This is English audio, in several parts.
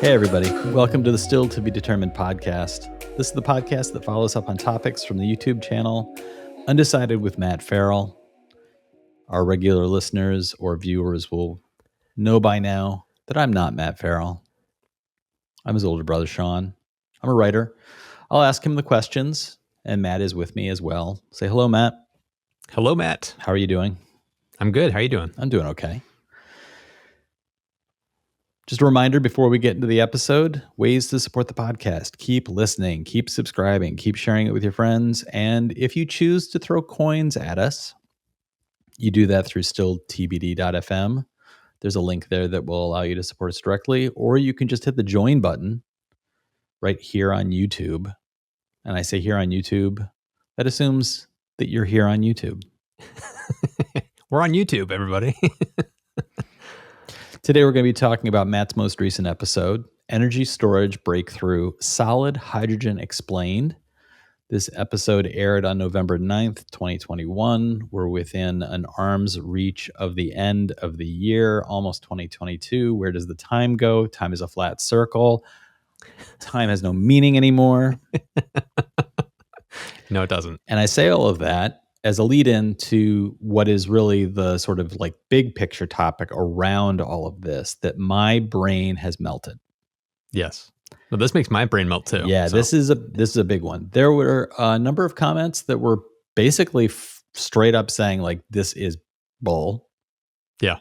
Hey, everybody. Welcome to the Still to Be Determined podcast. This is the podcast that follows up on topics from the YouTube channel Undecided with Matt Farrell. Our regular listeners or viewers will know by now that I'm not Matt Farrell. I'm his older brother, Sean. I'm a writer. I'll ask him the questions, and Matt is with me as well. Say hello, Matt. Hello, Matt. How are you doing? I'm good. How are you doing? I'm doing okay. Just a reminder before we get into the episode, ways to support the podcast. Keep listening, keep subscribing, keep sharing it with your friends. And if you choose to throw coins at us, you do that through stilltbd.fm. There's a link there that will allow you to support us directly, or you can just hit the join button right here on YouTube. And I say here on YouTube, that assumes that you're here on YouTube. We're on YouTube, everybody. Today, we're going to be talking about Matt's most recent episode, Energy Storage Breakthrough, Solid Hydrogen Explained. This episode aired on November 9th, 2021. We're within an arm's reach of the end of the year, almost 2022. Where does the time go? Time is a flat circle. Time has no meaning anymore. No, it doesn't. And I say all of that as a lead in to what is really the sort of like big picture topic around all of this, that my brain has melted. Yes. Well, this makes my brain melt too. Yeah, so. this is a big one. There were a number of comments that were basically straight up saying like, this is bull. Yeah.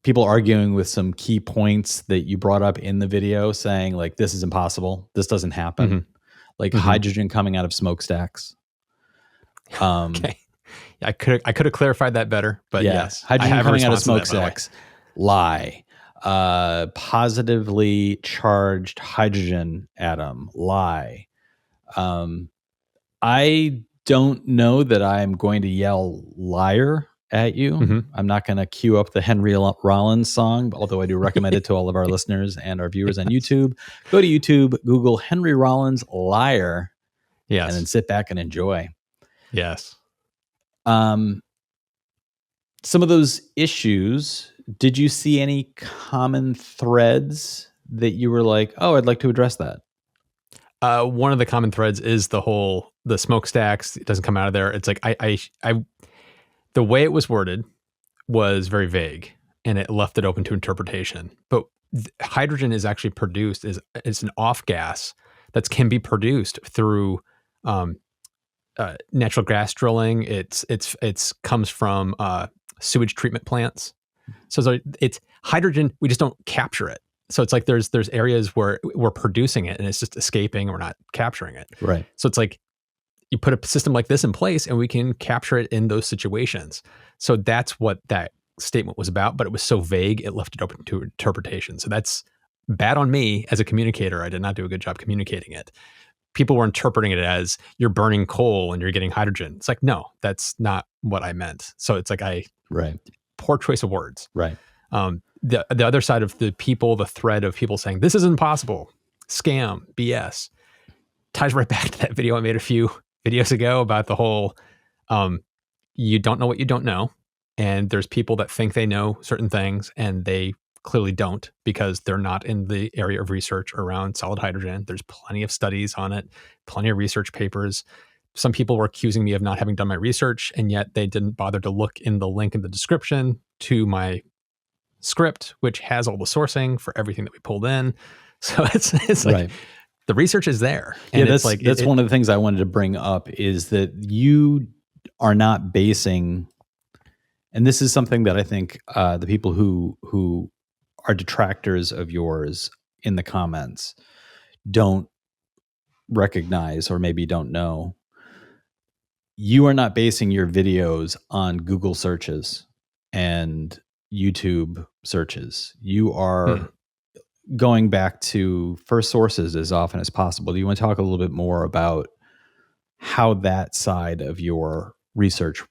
People arguing with some key points that you brought up in the video, saying like, this is impossible. This doesn't happen. Mm-hmm. Like hydrogen coming out of smokestacks. Okay. Yeah, I could have clarified that better, but yes. Hydrogen coming out of smokestacks. Lie. Positively charged hydrogen atom. Lie. I don't know that I'm going to yell liar at you. Mm-hmm. I'm not going to cue up the Henry Rollins song, although I do recommend it to all of our listeners and our viewers on YouTube. Go to YouTube, Google Henry Rollins liar, yes, and then sit back and enjoy. Yes. Some of those issues, did you see any common threads that you were like, oh, I'd like to address that? One of the common threads is the smokestacks. It doesn't come out of there. It's like, the way it was worded was very vague and it left it open to interpretation. But hydrogen is actually produced, it's an off gas that can be produced through, natural gas drilling. It's comes from sewage treatment plants. So it's hydrogen. We just don't capture it. So it's like there's areas where we're producing it and it's just escaping and we're not capturing it. Right. So it's like you put a system like this in place and we can capture it in those situations. So that's what that statement was about. But it was so vague, it left it open to interpretation. So that's bad on me as a communicator. I did not do a good job communicating it. People were interpreting it as you're burning coal and you're getting hydrogen. It's like, no, that's not what I meant. So it's like poor choice of words. Right. The other side of the thread of people saying, this is impossible, scam, BS, ties right back to that video I made a few videos ago about the whole, you don't know what you don't know. And there's people that think they know certain things and they clearly don't because they're not in the area of research around solid hydrogen. There's plenty of studies on it, plenty of research papers. Some people were accusing me of not having done my research, and yet they didn't bother to look in the link in the description to my script, which has all the sourcing for everything that we pulled in. So it's like the research is there. And that's one of the things I wanted to bring up is that you are not basing, and this is something that I think the people who are detractors of yours in the comments don't recognize or maybe don't know. You are not basing your videos on Google searches and YouTube searches. You are going back to first sources as often as possible. Do you want to talk a little bit more about how that side of your research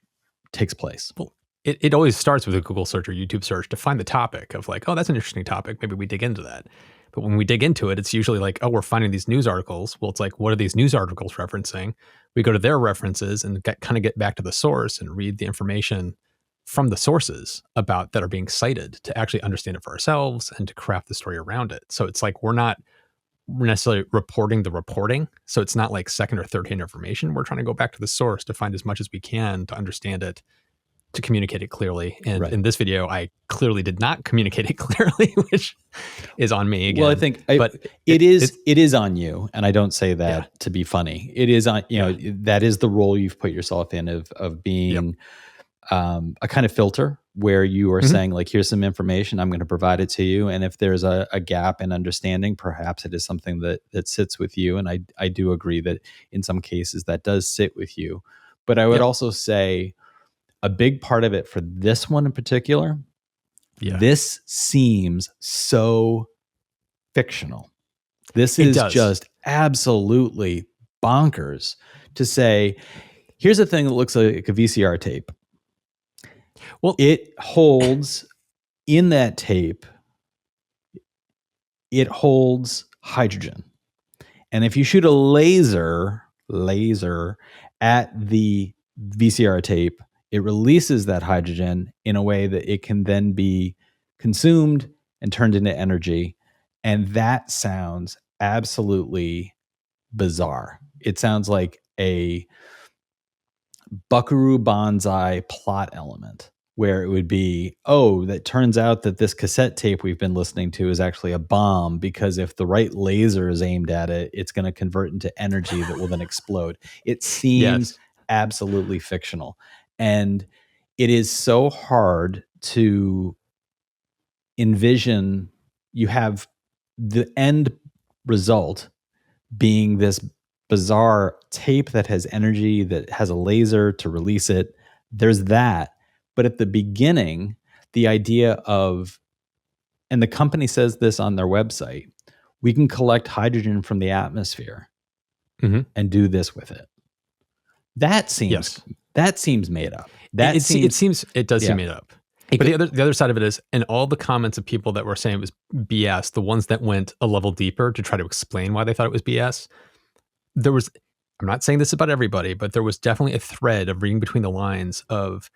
takes place? Well, it always starts with a Google search or YouTube search to find the topic of like, oh, that's an interesting topic. Maybe we dig into that. But when we dig into it, it's usually like, oh, we're finding these news articles. Well, it's like, what are these news articles referencing? We go to their references and kind of get back to the source and read the information from the sources about that are being cited to actually understand it for ourselves and to craft the story around it. So it's like we're not necessarily reporting the reporting. So it's not like second or third hand information. We're trying to go back to the source to find as much as we can to understand it, to communicate it clearly. And Right. in this video, I clearly did not communicate it clearly, which is on me again. Well, I think but it is on you, and I don't say that Yeah. to be funny. It is on, that is the role you've put yourself in of being a kind of filter where you are saying, like, here's some information, I'm going to provide it to you, and if there's a gap in understanding, perhaps it is something that sits with you. And I do agree that in some cases that does sit with you. But I would also say a big part of it for this one in particular, this seems so fictional. This is just absolutely bonkers to say, here's a thing that looks like a VCR tape. Well, it holds in that tape, it holds hydrogen. And if you shoot a laser at the VCR tape, it releases that hydrogen in a way that it can then be consumed and turned into energy. And that sounds absolutely bizarre. It sounds like a Buckaroo Banzai plot element, where it would be, that turns out that this cassette tape we've been listening to is actually a bomb, because if the right laser is aimed at it, it's going to convert into energy that will then explode. It seems absolutely fictional. And it is so hard to envision. You have the end result being this bizarre tape that has energy, that has a laser to release it. There's that. But at the beginning, the idea of, and the company says this on their website, we can collect hydrogen from the atmosphere and do this with it. That seems made up. It does seem made up. But the other side of it is, and all the comments of people that were saying it was BS, the ones that went a level deeper to try to explain why they thought it was BS, I'm not saying this about everybody, but there was definitely a thread of reading between the lines of,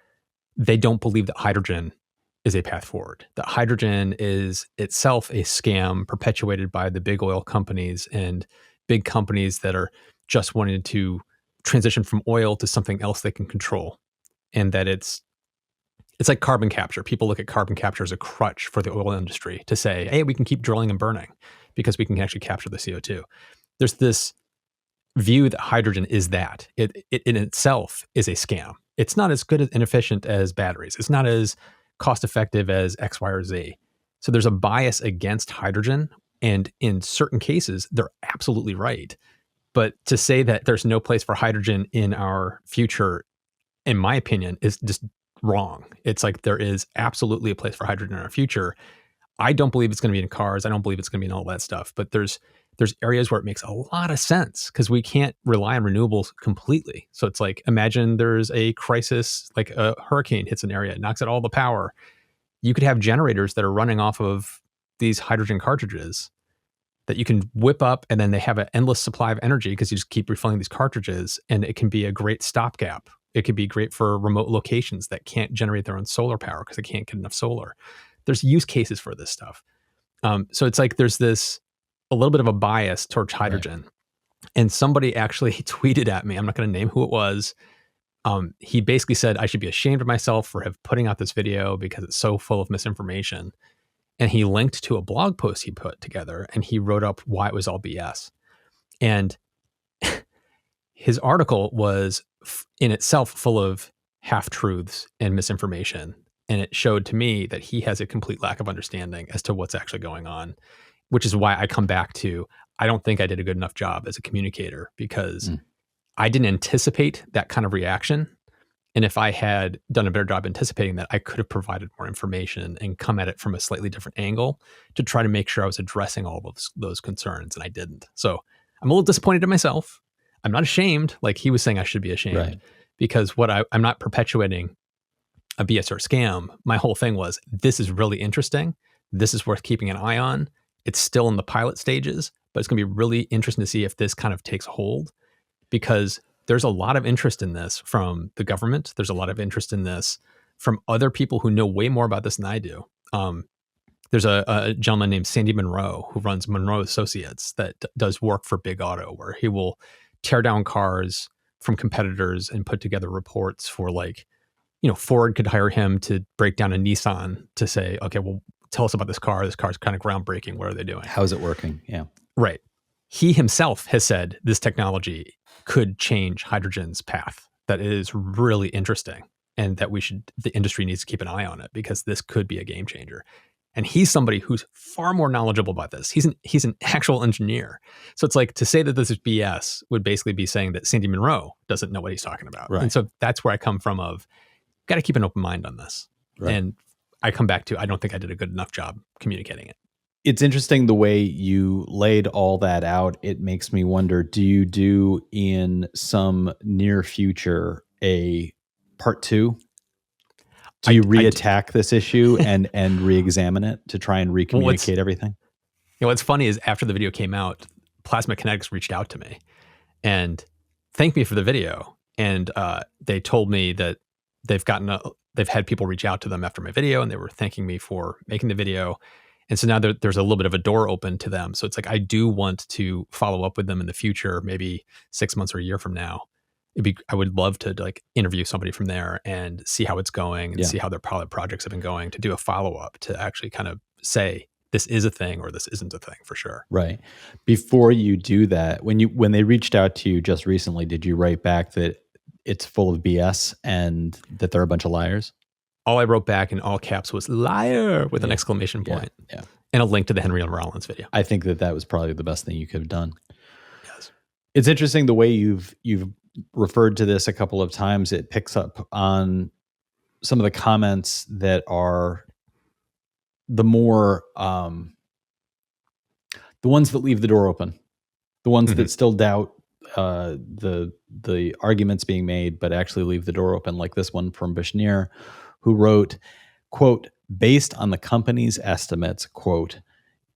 they don't believe that hydrogen is a path forward. That hydrogen is itself a scam perpetuated by the big oil companies and big companies that are just wanting to transition from oil to something else they can control. And that it's like carbon capture. People look at carbon capture as a crutch for the oil industry to say, hey, we can keep drilling and burning because we can actually capture the CO2. There's this view that hydrogen is that. It in itself is a scam. It's not as good and efficient as batteries. It's not as cost effective as X, Y, or Z. So there's a bias against hydrogen. And in certain cases, they're absolutely right. But to say that there's no place for hydrogen in our future, in my opinion, is just wrong. It's like there is absolutely a place for hydrogen in our future. I don't believe it's going to be in cars. I don't believe it's going to be in all that stuff. But there's areas where it makes a lot of sense because we can't rely on renewables completely. So it's like, imagine there's a crisis, like a hurricane hits an area, it knocks out all the power. You could have generators that are running off of these hydrogen cartridges that you can whip up, and then they have an endless supply of energy because you just keep refilling these cartridges, and it can be a great stopgap. It could be great for remote locations that can't generate their own solar power because they can't get enough solar. There's use cases for this stuff. So it's like there's a little bit of a bias towards hydrogen. Right. And somebody actually tweeted at me, I'm not going to name who it was. He basically said I should be ashamed of myself for putting out this video because it's so full of misinformation. And he linked to a blog post he put together, and he wrote up why it was all BS. And his article was in itself full of half-truths and misinformation. And it showed to me that he has a complete lack of understanding as to what's actually going on, which is why I come back to, I don't think I did a good enough job as a communicator because I didn't anticipate that kind of reaction. And if I had done a better job anticipating that, I could have provided more information and come at it from a slightly different angle to try to make sure I was addressing all of those concerns, and I didn't. So I'm a little disappointed in myself. I'm not ashamed, like he was saying I should be ashamed, right? Because I'm not perpetuating a BS or a scam. My whole thing was, this is really interesting. This is worth keeping an eye on. It's still in the pilot stages, but it's going to be really interesting to see if this kind of takes hold, because there's a lot of interest in this from the government. There's a lot of interest in this from other people who know way more about this than I do. There's a gentleman named Sandy Monroe who runs Monroe Associates that does work for Big Auto, where he will tear down cars from competitors and put together reports for, like, Ford could hire him to break down a Nissan to say, okay, well, tell us about this car. This car's kind of groundbreaking. What are they doing? How's it working? Yeah. Right. He himself has said this technology could change hydrogen's path. That is really interesting, and that the industry needs to keep an eye on it, because this could be a game changer. And he's somebody who's far more knowledgeable about this. He's an actual engineer. So it's like, to say that this is BS would basically be saying that Sandy Monroe doesn't know what he's talking about. Right. And so that's where I come from of, got to keep an open mind on this. Right. And I come back to, I don't think I did a good enough job communicating it. It's interesting the way you laid all that out. It makes me wonder, do you do in some near future a part 2? Do you reattack this issue and re-examine it to try and recommunicate everything? What's funny is, after the video came out, Plasma Kinetics reached out to me and thanked me for the video. And they told me that they've had people reach out to them after my video, and they were thanking me for making the video. And so now there's a little bit of a door open to them. So it's like, I do want to follow up with them in the future, maybe 6 months or a year from now. I would love to, like, interview somebody from there and see how it's going, and see how their pilot projects have been going, to do a follow-up, to actually kind of say this is a thing or this isn't a thing for sure. Right. Before you do that, when they reached out to you just recently, did you write back that it's full of BS and that they're a bunch of liars? All I wrote back in all caps was "liar" with an exclamation point. Yeah. And a link to the Henry Rollins video. I think that was probably the best thing you could have done. Yes. It's interesting the way you've referred to this a couple of times. It picks up on some of the comments that are the more the ones that leave the door open, the ones that still doubt the arguments being made, but actually leave the door open, like this one from Bashneer, who wrote, quote, "Based on the company's estimates, quote,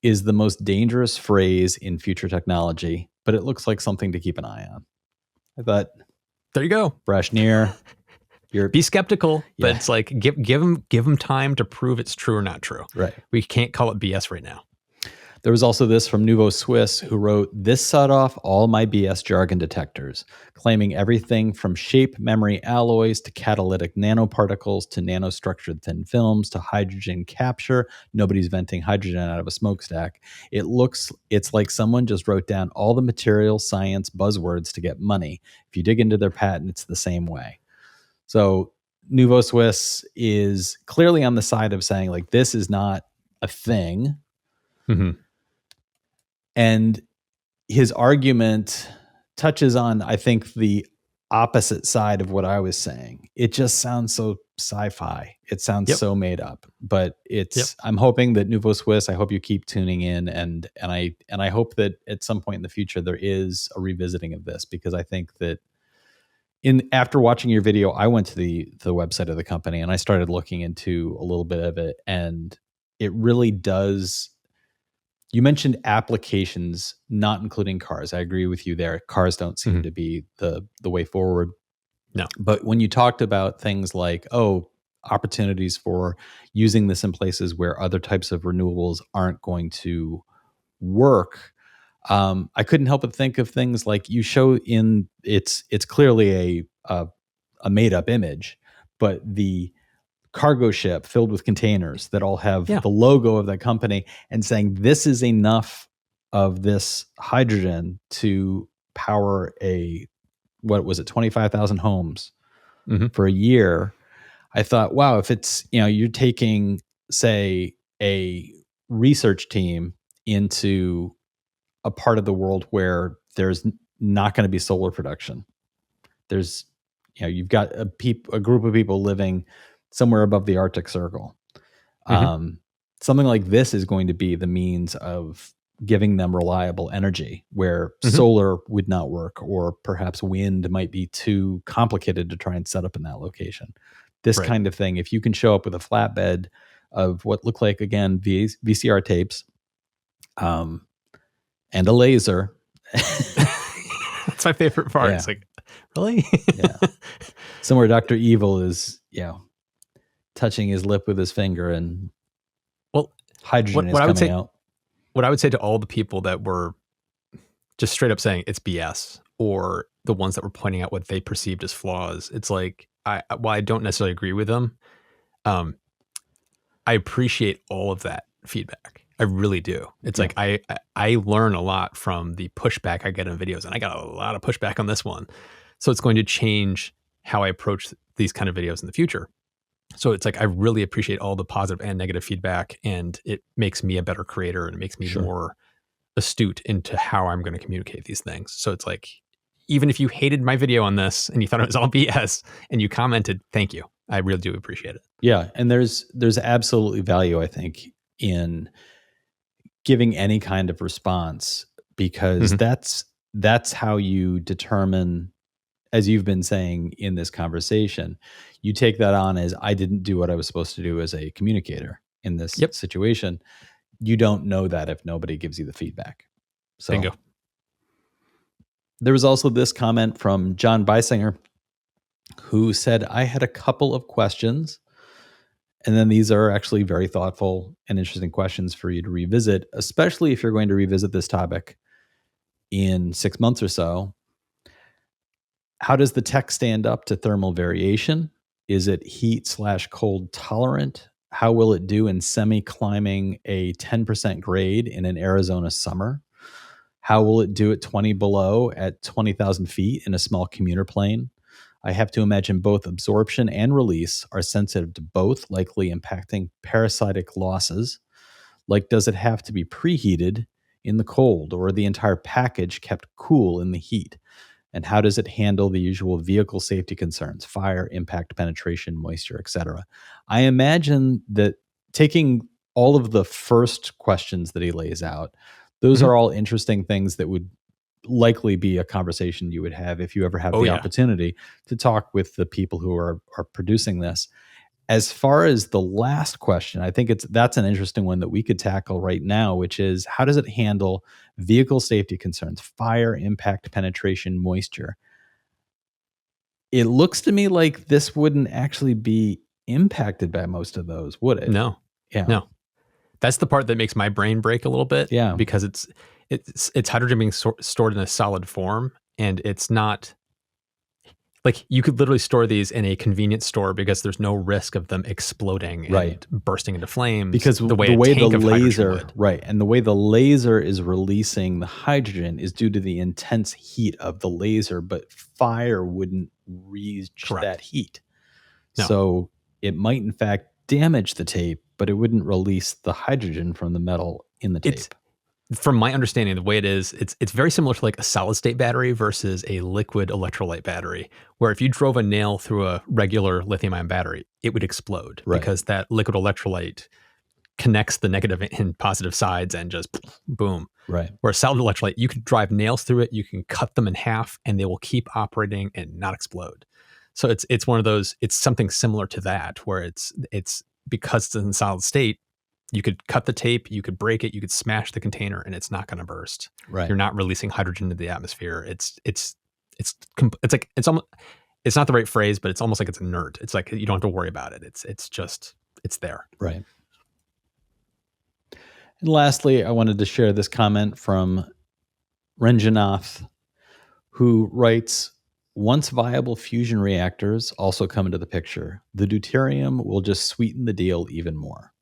is the most dangerous phrase in future technology, but it looks like something to keep an eye on." I thought, there you go, Bashneer, be skeptical, but it's like, give them time to prove it's true or not true. Right. We can't call it BS right now. There was also this from Nouveau Swiss, who wrote, "This set off all my BS jargon detectors, claiming everything from shape memory alloys to catalytic nanoparticles to nanostructured thin films to hydrogen capture. Nobody's venting hydrogen out of a smokestack. It's like someone just wrote down all the material science buzzwords to get money. If you dig into their patent, it's the same way." So Nouveau Swiss is clearly on the side of saying, like, this is not a thing. Mm-hmm. And his argument touches on, I think, the opposite side of what I was saying. It just sounds so sci-fi. It sounds so made up. But I'm hoping that Nouveau Swiss, I hope you keep tuning in, and I hope that at some point in the future there is a revisiting of this, because I think that after watching your video, I went to the website of the company and I started looking into a little bit of it, and it really does. You mentioned applications, not including cars. I agree with you there. Cars don't seem to be the way forward. No. But when you talked about things like, opportunities for using this in places where other types of renewables aren't going to work, I couldn't help but think of things like you show in it's clearly a made up image, but the cargo ship filled with containers that all have the logo of that company, and saying this is enough of this hydrogen to power 25,000 homes for a year. I thought, wow, if it's, you're taking, say, a research team into a part of the world where there's not going to be solar production. There's, you've got a group of people living somewhere above the Arctic Circle. Something like this is going to be the means of giving them reliable energy where solar would not work, or perhaps wind might be too complicated to try and set up in that location. This kind of thing, if you can show up with a flatbed of what look like, again, VCR tapes, and a laser. That's my favorite part. It's like, really? Somewhere Dr. Evil is, touching his lip with his finger and Well, hydrogen is what I would coming say, out. what I would say to all the people that were just straight up saying it's BS, or the ones that were pointing out what they perceived as flaws, it's like, while I don't necessarily agree with them, um, I appreciate all of that feedback. I really do. It's Yeah. like I learn a lot from the pushback I get in videos, and I got a lot of pushback on this one. So it's going to change how I approach these kind of videos in the future. So it's like I really appreciate all the positive and negative feedback, and it makes me a better creator, and it makes me Sure. more astute into how I'm going to communicate these things. So it's like, even if you hated my video on this and you thought it was all BS and you commented, thank you. I really do appreciate it. Yeah, and there's absolutely value, I think, in giving any kind of response, because Mhm. that's how you determine, as you've been saying in this conversation, you take that on as, I didn't do what I was supposed to do as a communicator in this Yep. situation. You don't know that if nobody gives you the feedback. So Bingo. there was also this comment from John Beisinger, who said, I had a couple of questions. And then these are actually very thoughtful and interesting questions for you to revisit, especially if you're going to revisit this topic in 6 months or so. How does the tech stand up to thermal variation? Is it heat/cold tolerant? How will it do in semi-climbing a 10% grade in an Arizona summer? How will it do at 20 below at 20,000 feet in a small commuter plane? I have to imagine both absorption and release are sensitive to both, likely impacting parasitic losses. Like, does it have to be preheated in the cold, or the entire package kept cool in the heat? And how does it handle the usual vehicle safety concerns, fire, impact, penetration, moisture, etc.? I imagine that, taking all of the first questions that he lays out, those Mhm. are all interesting things that would likely be a conversation you would have if you ever have Oh, the yeah. opportunity to talk with the people who are producing this. As far as the last question, I think that's an interesting one that we could tackle right now, which is, how does it handle vehicle safety concerns, fire, impact, penetration, moisture? It looks to me like this wouldn't actually be impacted by most of those, would it? No, Yeah. no. That's the part that makes my brain break a little bit, Yeah. because it's hydrogen being stored in a solid form, and it's not like, you could literally store these in a convenience store because there's no risk of them exploding Right. and bursting into flames, Because the way the a way the tank of hydrogen laser, would. right, and the way the laser is releasing the hydrogen is due to the intense heat of the laser, but fire wouldn't reach Correct. that heat. No. So it might in fact damage the tape, but it wouldn't release the hydrogen from the metal in the tape. It's, from my understanding, the way it is, it's very similar to like a solid state battery versus a liquid electrolyte battery, where if you drove a nail through a regular lithium ion battery, it would explode, Right. because that liquid electrolyte connects the negative and positive sides and just boom. Right. Where a solid electrolyte, you can drive nails through it, you can cut them in half, and they will keep operating and not explode. So it's one of those, it's something similar to that, where it's because it's in solid state, you could cut the tape, you could break it, you could smash the container, and it's not going to burst. Right. You're not releasing hydrogen into the atmosphere. It's like, it's almost, it's not the right phrase, but it's almost like it's inert. It's like you don't have to worry about it. It's just, it's there. Right. And lastly, I wanted to share this comment from Ranjanath, who writes, once viable fusion reactors also come into the picture, the deuterium will just sweeten the deal even more.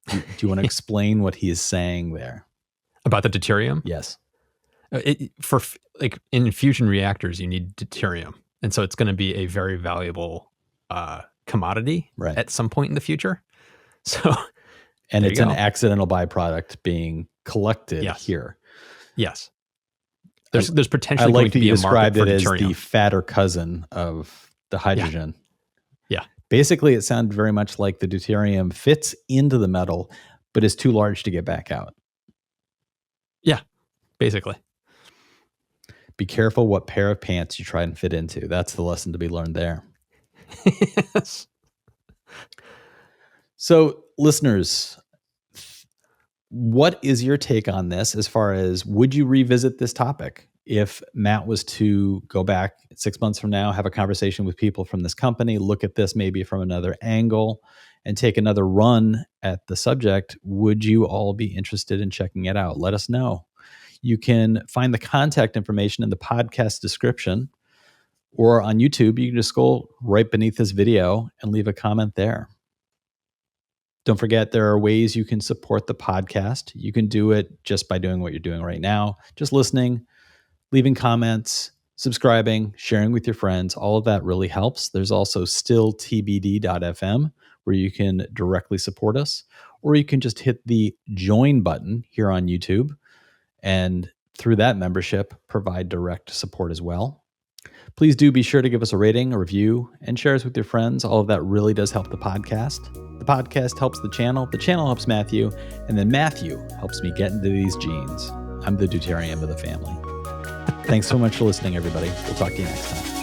Do you want to explain what he is saying there? About the deuterium? Yes. For like, in fusion reactors, you need deuterium, and so it's going to be a very valuable commodity Right. at some point in the future. So, and there it's you an go. accidental byproduct being collected Yes. here. Yes, there's I potentially like going to that be you a market described for it as deuterium. the fatter cousin of the hydrogen. Yeah. Basically, it sounded very much like the deuterium fits into the metal, but is too large to get back out. Yeah, basically. Be careful what pair of pants you try and fit into. That's the lesson to be learned there. Yes. So, listeners, what is your take on this as far as, would you revisit this topic? if Matt was to go back 6 months from now, have a conversation with people from this company, look at this maybe from another angle, and take another run at the subject, would you all be interested in checking it out? Let us know. You can find the contact information in the podcast description, or on YouTube, you can just scroll right beneath this video and leave a comment there. Don't forget, there are ways you can support the podcast. You can do it just by doing what you're doing right now, just listening, leaving comments, subscribing, sharing with your friends. All of that really helps. There's also stilltbd.fm where you can directly support us, or you can just hit the join button here on YouTube, and through that membership, provide direct support as well. Please do be sure to give us a rating, a review, and share us with your friends. All of that really does help the podcast. The podcast helps the channel helps Matthew, and then Matthew helps me get into these jeans. I'm the deuterium of the family. Thanks so much for listening, everybody. We'll talk to you next time.